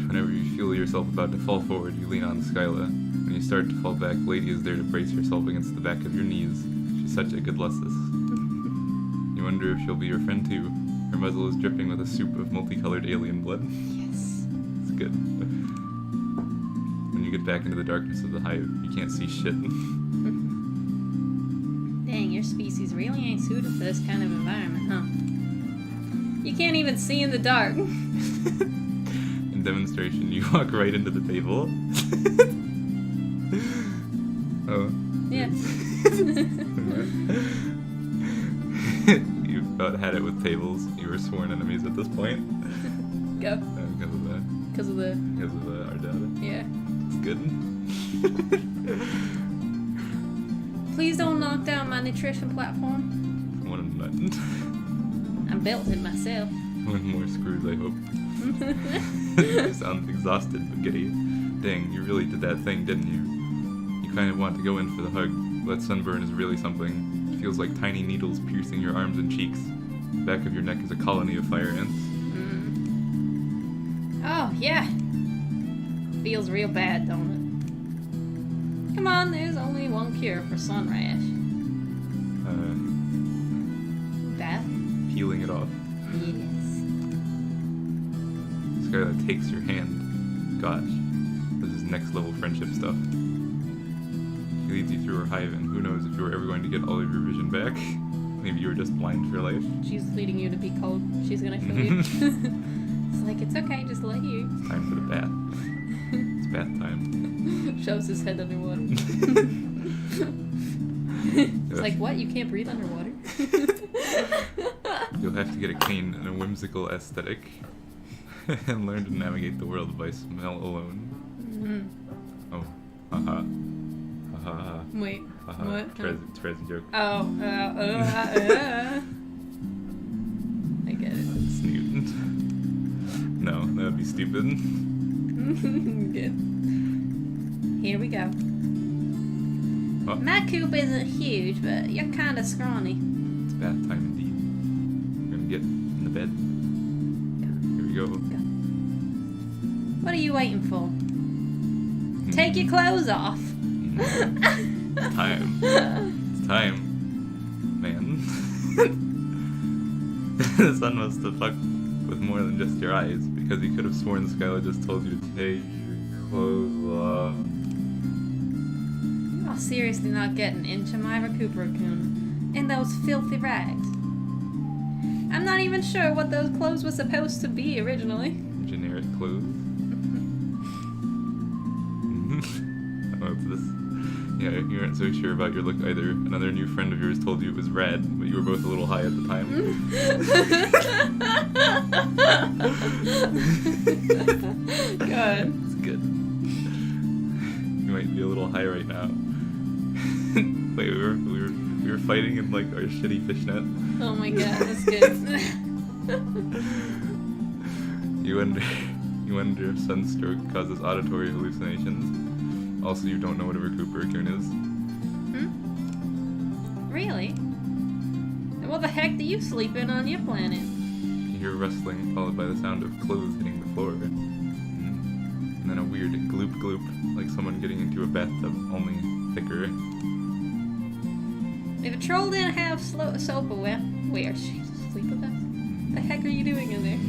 B: Whenever you feel yourself about to fall forward, you lean on Skylla. When you start to fall back, Lady is there to brace herself against the back of your knees. She's such a good lustus. You wonder if she'll be your friend too. Her muzzle is dripping with a soup of multicolored alien blood.
A: Yes.
B: It's good. When you get back into the darkness of the hive, you can't see shit.
A: Dang, your species really ain't suited for this kind of environment, huh? You can't even see in the dark.
B: In demonstration, you walk right into the table. Oh.
A: Yeah.
B: You about had it with tables. You were sworn enemies at this point.
A: Go.
B: Because of that.
A: Because of the...
B: Because of our data.
A: Yeah.
B: It's good.
A: Please don't knock down my nutrition platform.
B: One button.
A: I'm built it myself.
B: One more screws, I hope. You sound exhausted but giddy. Dang, you really did that thing, didn't you? You kind of want to go in for the hug. That sunburn is really something. It feels like tiny needles piercing your arms and cheeks. The back of your neck is a colony of fire ants.
A: Oh, yeah. Feels real bad, don't it? Come on, there's only one cure for sun rash. Bath?
B: Peeling it off.
A: Yes.
B: Skylla takes your hand. Gosh, this is next level friendship stuff. She leads you through her hive, and who knows if you were ever going to get all of your vision back. Maybe you were just blind for life.
A: She's leading you to be cold. She's gonna kill you. It's like, it's okay, just lay here.
B: It's time for the bath. It's bath time.
A: Shoves his head underwater. It's like, what? You can't breathe underwater?
B: You'll have to get a cane and a whimsical aesthetic. And learn to navigate the world by smell alone. Oh, haha. Haha.
A: Wait, what?
B: It's Fred's joke.
A: Oh, I get it.
B: Snoot. No, that would be stupid.
A: Good. Here we go.
B: Oh.
A: My coop isn't huge, but you're kind of scrawny.
B: It's bath time indeed. We're gonna get in the bed. Here we go.
A: What are you waiting for? Take your clothes off.
B: It's time. It's time. Man. The sun must have fucked with more than just your eyes, because he could have sworn Skylla just told you to take your clothes off.
A: I'll seriously not get an inch of my Recupera-kun in those filthy rags. I'm not even sure what those clothes were supposed to be originally.
B: Generic clothes. Oh, it's this. Yeah, you aren't so sure about your look either. Another new friend of yours told you it was rad, but you were both a little high at the time.
A: Good.
B: It's good. You might be a little high right now. Wait, we were fighting in like our shitty fishnet.
A: Oh my god, that's good.
B: You wonder if sunstroke causes auditory hallucinations. Also, you don't know what a Recupera-kun is.
A: Really? And what the heck do you sleep in on your planet?
B: You hear rustling, followed by the sound of clothes hitting the floor. And then a weird gloop gloop, like someone getting into a bathtub, only thicker.
A: If a troll didn't have soap where she sleep with us? The heck are you doing in there?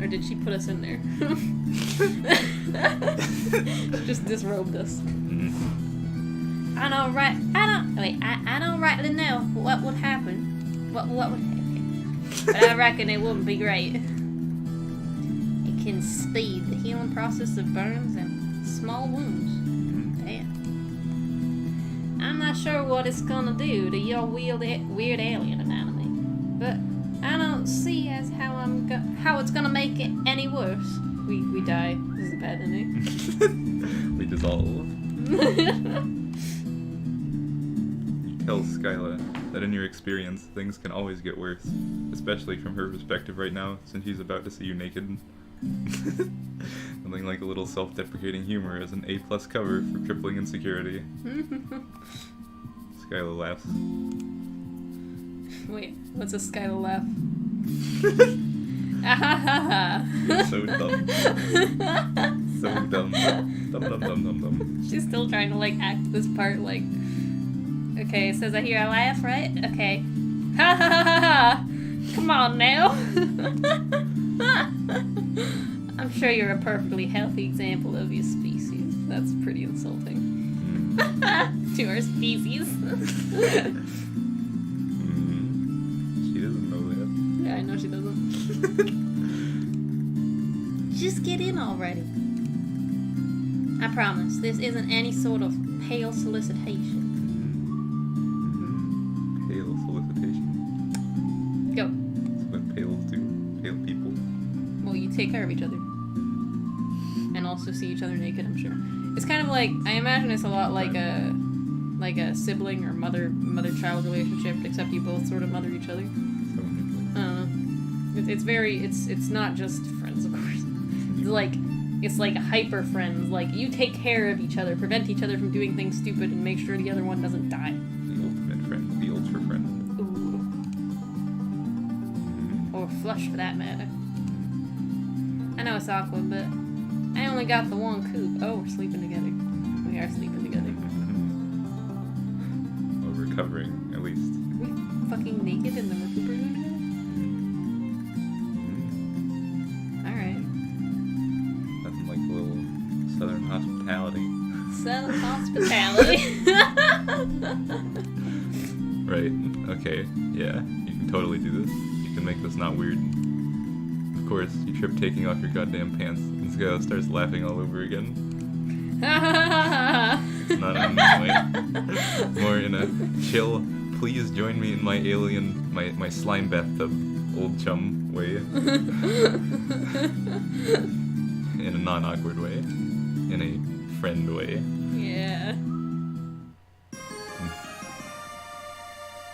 A: Or did she put us in there? She just disrobed us. I don't rightly know what would happen. What would happen. But I reckon it wouldn't be great. It can speed the healing process of burns and small wounds. Damn. I'm not sure what it's gonna do to your weird alien anatomy, but I don't see as how it's gonna make it any worse. We die. This is a bad ending.
B: We dissolve. You tell Skylla that in your experience, things can always get worse, especially from her perspective right now, since she's about to see you naked. Something like a little self-deprecating humor as an A+ cover for crippling insecurity. Skylla laughs.
A: Wait, what's a Skylla laugh?
B: You're so dumb. So dumb. Dumb.
A: She's still trying to like act this part like. Okay, it says I hear a laugh, right? Okay. Ha ha ha ha ha! Come on now. I'm sure you're a perfectly healthy example of your species. That's pretty insulting. To our species.
B: She doesn't know that.
A: Yeah, I know she doesn't. Just get in already. I promise, this isn't any sort of pale solicitation.
B: Pale solicitation.
A: take care of each other. And also see each other naked, I'm sure. It's kind of like, I imagine it's a lot like a sibling or mother-child relationship, except you both sort of mother each other. It's not just friends, of course. It's like hyper friends. Like, you take care of each other, prevent each other from doing things stupid, and make sure the other one doesn't die.
B: The ultimate friend, the ultra friend.
A: Ooh. Or flush, for that matter. I know it's awkward, but I only got the one coop. Oh, we're sleeping together. We are sleeping together.
B: Well, recovering, at least.
A: Are we fucking naked in the recuperator room together? Alright.
B: Nothing like a little southern hospitality.
A: Southern hospitality.
B: Right, okay, yeah, you can totally do this. You can make this not weird. Of course, you trip taking off your goddamn pants, and Skylla starts laughing all over again. Not in this way. More in a chill, please join me in my alien, my slime bathtub, old chum way. In a non-awkward way. In a friend way.
A: Yeah.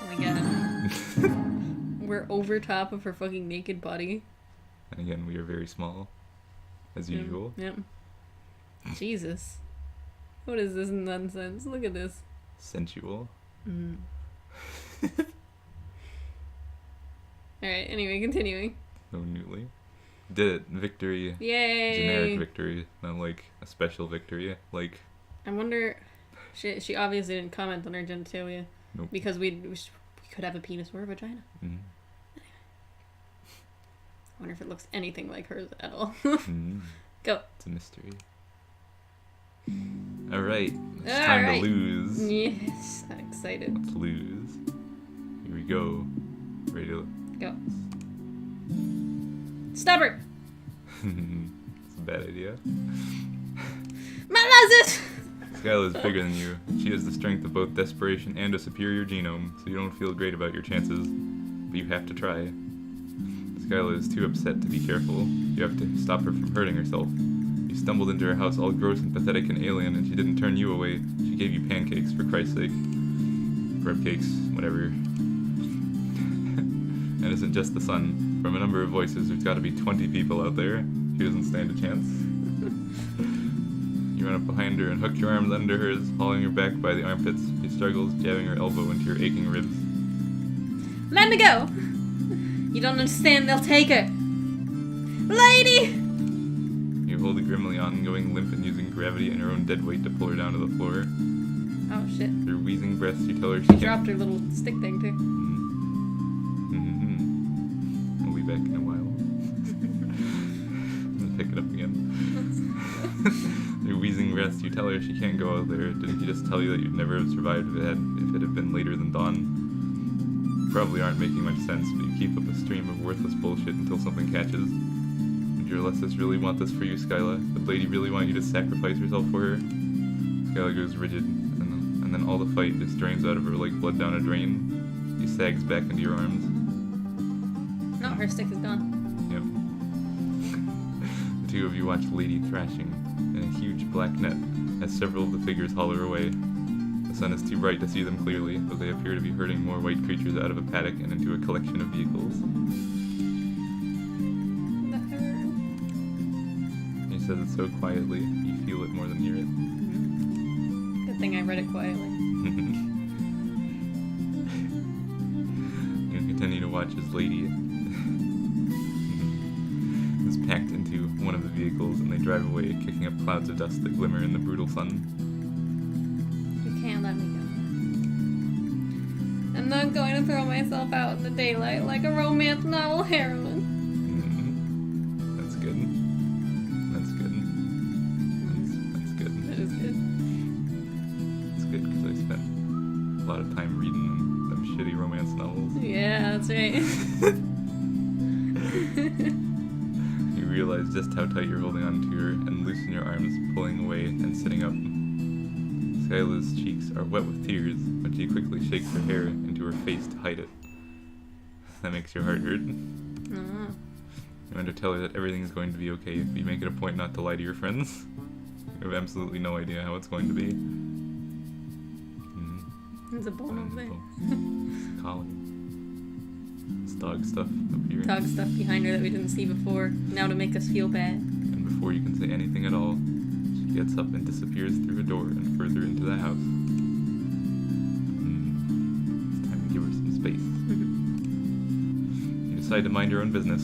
A: Oh my god. We're over top of her fucking naked body.
B: And again, we are very small. As usual.
A: Yep. Jesus. What is this nonsense? Look at this.
B: Sensual.
A: Mm. Alright, anyway, continuing.
B: Minutely. Did it. Victory.
A: Yay!
B: Generic victory. Not like a special victory. Like...
A: I wonder... She obviously didn't comment on her genitalia.
B: Nope.
A: Because we could have a penis or a vagina.
B: Mm.
A: I wonder if it looks anything like hers at all.
B: Mm.
A: Go.
B: It's a mystery. Alright. It's time to lose.
A: Yes, I'm excited.
B: Let's lose. Here we go. Ready to...
A: Go. Stubborn!
B: It's a bad idea.
A: My losses!
B: Skylla is bigger than you. She has the strength of both desperation and a superior genome, so you don't feel great about your chances. But you have to try. Skylla is too upset to be careful. You have to stop her from hurting herself. You stumbled into her house all gross and pathetic and alien, and she didn't turn you away. She gave you pancakes, for Christ's sake. Bread cakes, whatever. And it isn't just the sun. From a number of voices, there's got to be 20 people out there. She doesn't stand a chance. You run up behind her and hook your arms under hers, hauling her back by the armpits. She struggles, jabbing her elbow into your aching ribs.
A: Let me go! You don't understand, they'll take her! Lady!
B: You hold her grimly on, going limp and using gravity and her own dead weight to pull her down to the floor.
A: Oh shit.
B: Through wheezing breaths, you tell her she
A: She
B: can't...
A: dropped her little stick thing too.
B: We'll be back in a while. I'll pick it up again. Through wheezing breaths, you tell her she can't go out there. Didn't he just tell you that you'd never have survived if it had been later than dawn? You probably aren't making much sense, but you keep up a stream of worthless bullshit until something catches. Would your Alessis really want this for you, Skylla? Would Lady really want you to sacrifice yourself for her? Skylla goes rigid, and then all the fight just drains out of her like blood down a drain. She sags back into your arms.
A: No, her stick is gone.
B: Yep. The two of you watch Lady thrashing in a huge black net as several of the figures haul her away. The sun is too bright to see them clearly, but they appear to be herding more white creatures out of a paddock and into a collection of vehicles.
A: The herd.
B: He says it so quietly, you feel it more than hear it.
A: Mm-hmm. Good thing I read it quietly.
B: You continue to watch as Lady is packed into one of the vehicles and they drive away, kicking up clouds of dust that glimmer in the brutal sun.
A: You can't let me go. I'm not going to throw myself out in the daylight like a romance novel heroine.
B: That's good. That's good. That's good.
A: That is good.
B: It's good because I spent a lot of time reading them shitty romance novels.
A: Yeah, that's right.
B: You realize just how tight you're holding on to her and loosen your arms, pulling away and sitting up. Skylla's cheeks are wet with tears, but she quickly shakes her hair into her face to hide it. That makes your heart hurt. You want to tell her that everything is going to be okay if you make it a point not to lie to your friends. You have absolutely no idea how it's going to be.
A: There's a bone over there.
B: Colin. It's dog stuff up here.
A: Dog stuff behind her that we didn't see before. Now to make us feel bad.
B: And before you can say anything at all, she gets up and disappears through a door and further into the house. It's time to give her some space. You decide to mind your own business.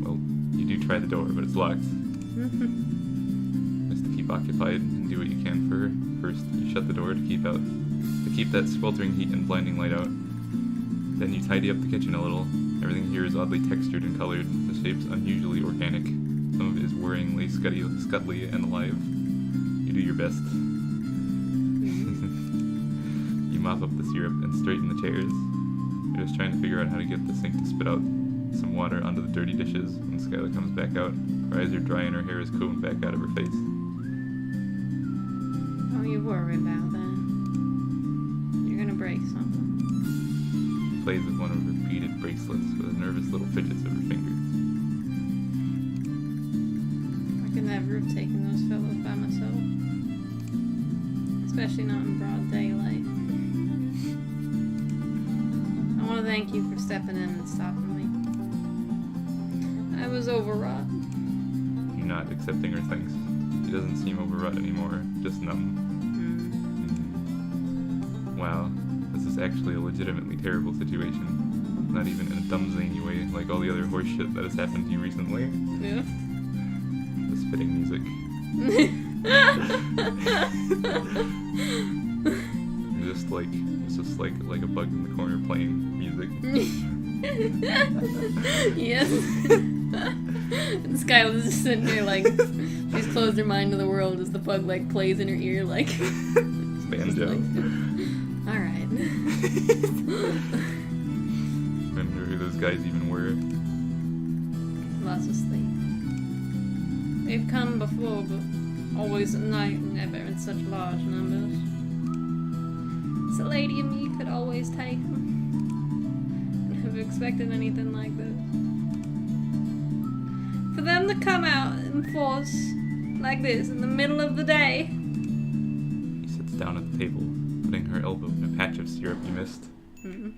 B: Well, you do try the door, but it's locked. Just to keep occupied and do what you can for her. First, you shut the door to keep that sweltering heat and blinding light out. Then you tidy up the kitchen a little. Everything here is oddly textured and colored, the shapes unusually organic. Some of it is worryingly scuttly and alive. You do your best. You mop up the syrup and straighten the chairs. You're just trying to figure out how to get the sink to spit out some water onto the dirty dishes. When Skylla comes back out, her eyes are dry and her hair is combed back out of her face.
A: Oh, you worry about that. You're gonna break something.
B: She plays with one of her beaded bracelets with nervous little fidgets of her fingers.
A: I could never have taken those fellows by myself. Especially not in broad daylight. I want to thank you for stepping in and stopping me. I was overwrought.
B: You're not accepting her thanks. She doesn't seem overwrought anymore, just numb. Wow, this is actually a legitimately terrible situation. Not even in a dumb zany way, like all the other horse shit that has happened to you recently.
A: Yeah.
B: The spitting music. It's just like a bug in the corner playing music.
A: Yes. And Skyla's just sitting there like she's closed her mind to the world as the bug like plays in her ear like
B: banjo.
A: Alright.
B: Remember who those guys even were?
A: Lots of sleep. They've come before, but always at night and never in such large numbers. So lady and me could always take them. Never expected anything like this. For them to come out in force like this in the middle of the day.
B: He sits down at the table, putting her elbow in a patch of syrup you missed.
A: Mm-hmm.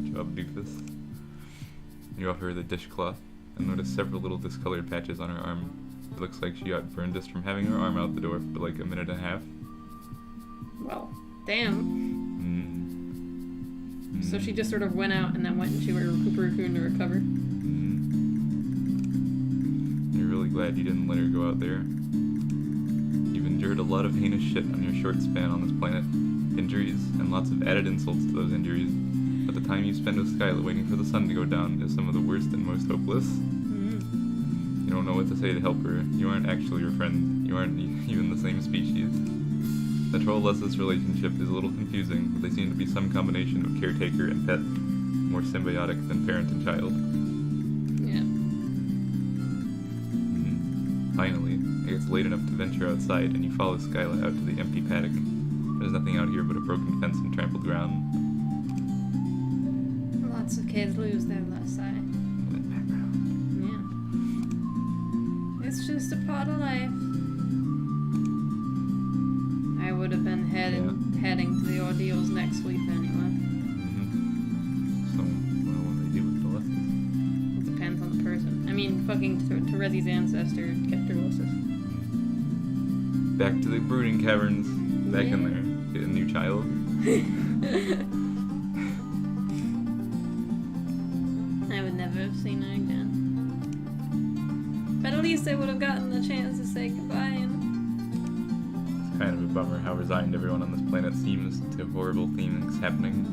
B: Good job, doofus. You offer her the dishcloth and notice several little discolored patches on her arm. It looks like she got burned just from having her arm out the door for like a minute and a half.
A: Well, damn. So she just sort of went out and then went into her cocoon to recover.
B: You're really glad you didn't let her go out there. You've endured a lot of heinous shit on your short span on this planet. Injuries, and lots of added insults to those injuries. But the time you spend with Skylla waiting for the sun to go down is some of the worst and most hopeless. You don't know what to say to help her. You aren't actually her friend. You aren't even the same species. The troll-less's relationship is a little confusing, but they seem to be some combination of caretaker and pet, more symbiotic than parent and child.
A: Yeah.
B: Finally, it gets late enough to venture outside, and you follow Skylla out to the empty paddock. There's nothing out here but a broken fence and trampled ground.
A: Lots of kids lose their last sight.
B: In the background.
A: Yeah. It's just a part of life. I would have been heading to the ordeals next week anyway.
B: So, what will they do with the lessons?
A: It depends on the person. I mean, fucking Terezi's ancestor kept her losses.
B: Back to the brooding caverns. Back in there. Get a new child.
A: I would never have seen her again. But at least I would have gotten the chance to say goodbye and...
B: Kind of a bummer how resigned everyone on this planet seems to horrible things happening.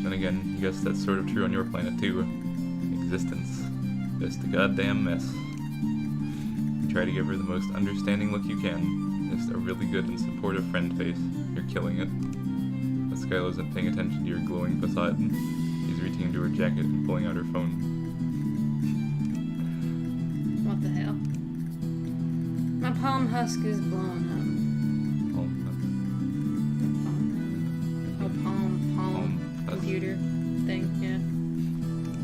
B: Then again, I guess that's sort of true on your planet too. Existence. Just a goddamn mess. You try to give her the most understanding look you can. Just a really good and supportive friend face. You're killing it. But Skylla isn't paying attention to your glowing facade. She's reaching into her jacket and pulling out her phone.
A: What the hell? My palm husk is blown up. Palm
B: Palm husk.
A: computer thing, yeah.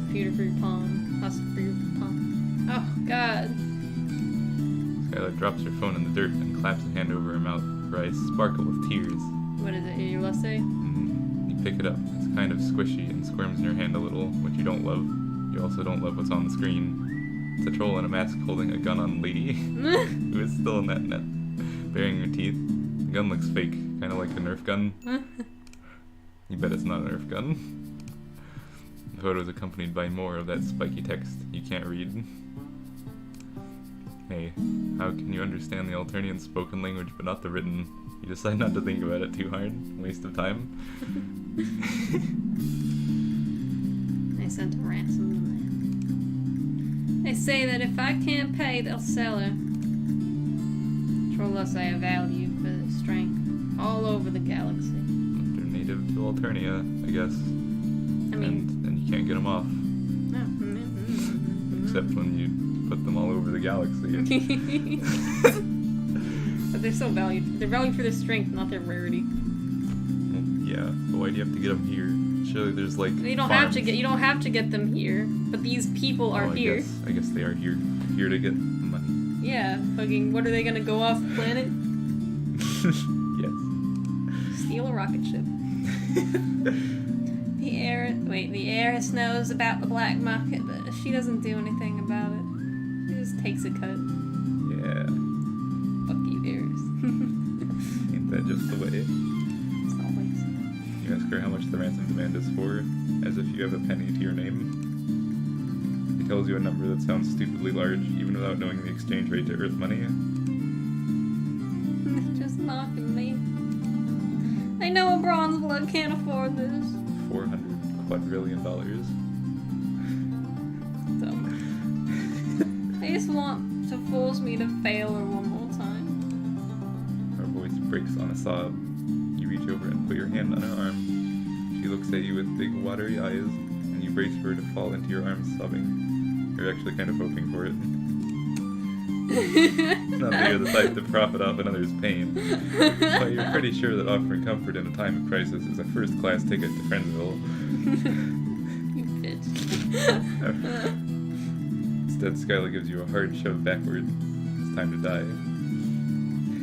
A: Computer for your palm husk for your palm. Oh, God.
B: Skylla drops her phone in the dirt and claps a hand over her mouth. Her eyes sparkle with tears.
A: What is it? Your essay?
B: You pick it up. It's kind of squishy and squirms in your hand a little, which you don't love. You also don't love what's on the screen. It's a troll in a mask holding a gun on Lady, who is still in that net, baring her teeth. The gun looks fake, kind of like a Nerf gun. You bet it's not a Nerf gun. The photo is accompanied by more of that spiky text you can't read. Hey, how can you understand the Alternian spoken language but not the written? You decide not to think about it too hard. Waste of time.
A: They sent a ransom demand. They say that if I can't pay, they'll sell her. Troll say a value for their strength all over the galaxy.
B: They're native to Alternia, I guess.
A: I mean...
B: And you can't get them off.
A: No.
B: Except when you put them all over the galaxy.
A: But they're so valued. They're valued for their strength, not their rarity.
B: Well, yeah, but why do you have to get them here? Surely there's like
A: You don't
B: farms.
A: have to get them here, but these people are here.
B: I guess they are here to get money.
A: Yeah, fucking. What are they gonna go off the planet?
B: Yes.
A: Steal a rocket ship. The heiress knows about the black market, but she doesn't do anything about it. She just takes a cut.
B: Yeah.
A: Fuck you, heiress.
B: Ain't that just the way?
A: It's always.
B: You ask her how much the ransom demand is for, as if you have a penny to your name. She tells you a number that sounds stupidly large, even without knowing the exchange rate to Earth money.
A: They're just mocking me. I know a bronze blood can't afford this.
B: $400 quadrillion.
A: So, they just want to force me to fail her one more time.
B: Her voice breaks on a sob. You reach over and put your hand on her arm. She looks at you with big watery eyes, and you brace for her to fall into your arms sobbing. You're actually kind of hoping for it. Not that you're the type to profit off another's pain, but you're pretty sure that offering comfort in a time of crisis is a first-class ticket to Friendsville.
A: You bitch.
B: Instead, Skylla gives you a hard shove backward. It's time to die.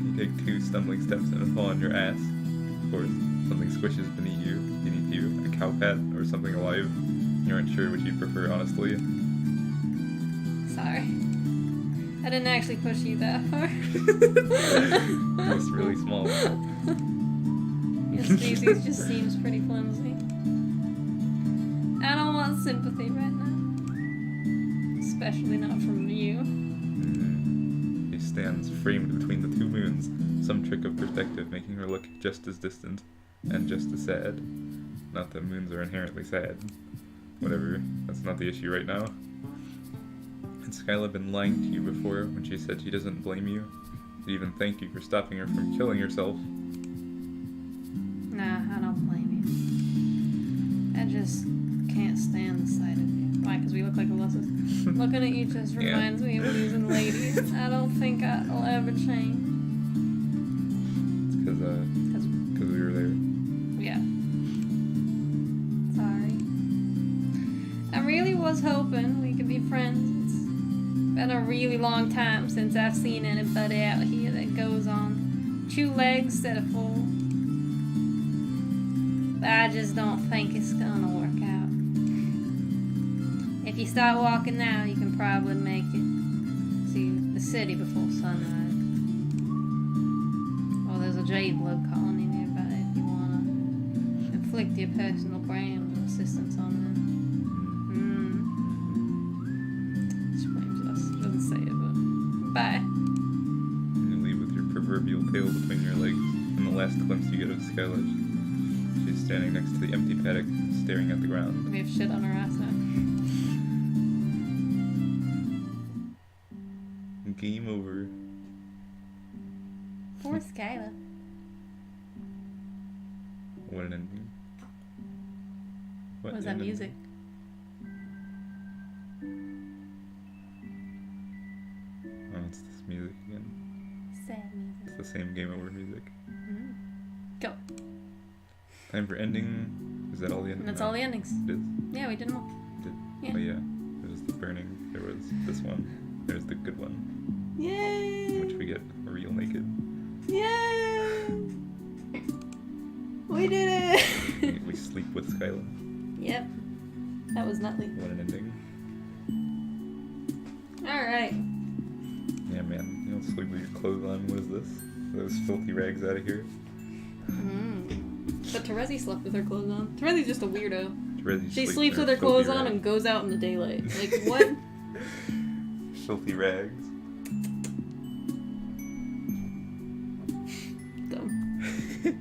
B: You take 2 stumbling steps and fall on your ass. Of course, something squishes beneath you, a cow pat or something alive. You aren't sure which you'd prefer, honestly.
A: Sorry. I didn't actually push you that far.
B: It's really small.
A: Your species just seems pretty flimsy. I don't want sympathy right now. Especially not from you.
B: He stands framed between the 2 moons, some trick of perspective making her look just as distant and just as sad. Not that moons are inherently sad. Whatever, that's not the issue right now. Had Skylla been lying to you before when she said she doesn't blame you? She'd even thank you for stopping her from killing herself.
A: Nah, I don't blame you. I just can't stand the sight of you. Why? Because we look like Alyssa? Looking at you just reminds me of losing ladies. I don't think I'll ever change.
B: It's because we were there.
A: Yeah. Sorry. I really was hoping we could be friends. It's been a really long time since I've seen anybody out here that goes on 2 legs instead of 4. But I just don't think it's gonna work out. If you start walking now, you can probably make it to the city before sunrise. Or there's a jade blood colony nearby if you wanna inflict your personal brand of assistance on them. She blames us. She doesn't say it, but bye.
B: You leave with your proverbial tail between your legs, and the last glimpse you get of Skylla. She's standing next to the empty paddock, staring at the ground.
A: We have shit on our ass now.
B: Game over.
A: Poor Skylla.
B: What an ending.
A: What was that music?
B: Oh, it's this music again.
A: Sad music.
B: It's the same game over music.
A: Mm. Go.
B: Time for ending. Is that all the endings?
A: That's all the endings.
B: It is?
A: Yeah, we did them all.
B: Did?
A: Yeah.
B: Oh yeah. There's keep burning. There was this one. There's the good one.
A: Yay!
B: Which we get real naked.
A: Yay! We did it!
B: We sleep with Skylla.
A: Yep. That was Nothin.
B: What an ending.
A: Alright.
B: Yeah, man. You don't sleep with your clothes on. What is this? Those filthy rags out of here.
A: But Terezi slept with her clothes on. Terezi's just a weirdo. She sleeps with her
B: filthy
A: clothes on
B: rags.
A: and goes out in the daylight. Like, what?
B: Filthy rags.
A: Dumb.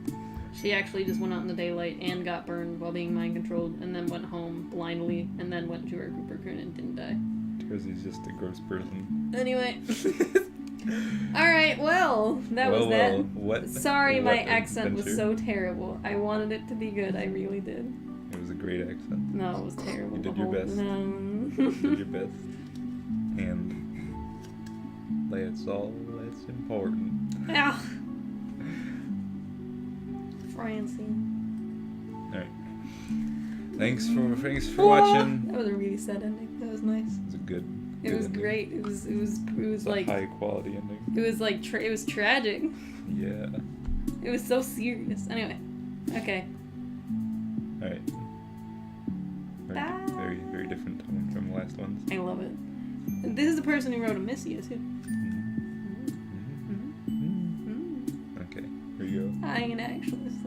A: She actually just went out in the daylight and got burned while being mind controlled, and then went home blindly, and then went to her Cooper Coon and didn't die.
B: Terezi's just a gross person.
A: Anyway. Alright, well, that was that.
B: What?
A: Sorry,
B: what
A: my accent was
B: adventure.
A: so terrible. I wanted it to be good, I really did.
B: It was a great accent.
A: No, it was terrible.
B: You did
A: the
B: your
A: whole-
B: best.
A: No.
B: You did your best. And that's all that's important.
A: Ah. Francine.
B: Alright. Thanks for watching.
A: That was a really sad ending. That was nice.
B: It was a good.
A: It was
B: ending.
A: great. It was
B: It's
A: like
B: a high quality ending.
A: it was like it was tragic.
B: Yeah.
A: It was so serious. Anyway, okay.
B: All right.
A: Bye.
B: Very, very different tone from the last ones.
A: I love it. And this is the person who wrote Amicia too.
B: Okay. Here you go.
A: I ain't an actualist.